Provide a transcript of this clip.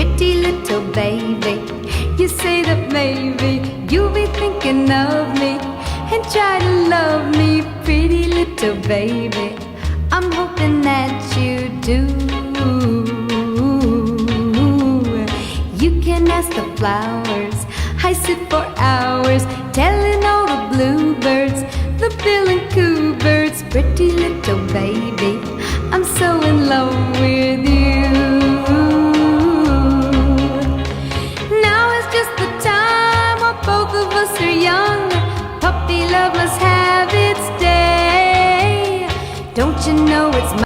pretty little baby. You say that maybe you'll be thinking of me and try to love me, pretty little baby. I'm hoping that you do. You can ask the flowers, I sit for hours telling all the bluebirds, the bill and coo birds, pretty little baby, I'm so in love with you. Now is just the time while both of us are young. Puppy love must have its day. Don't you know it's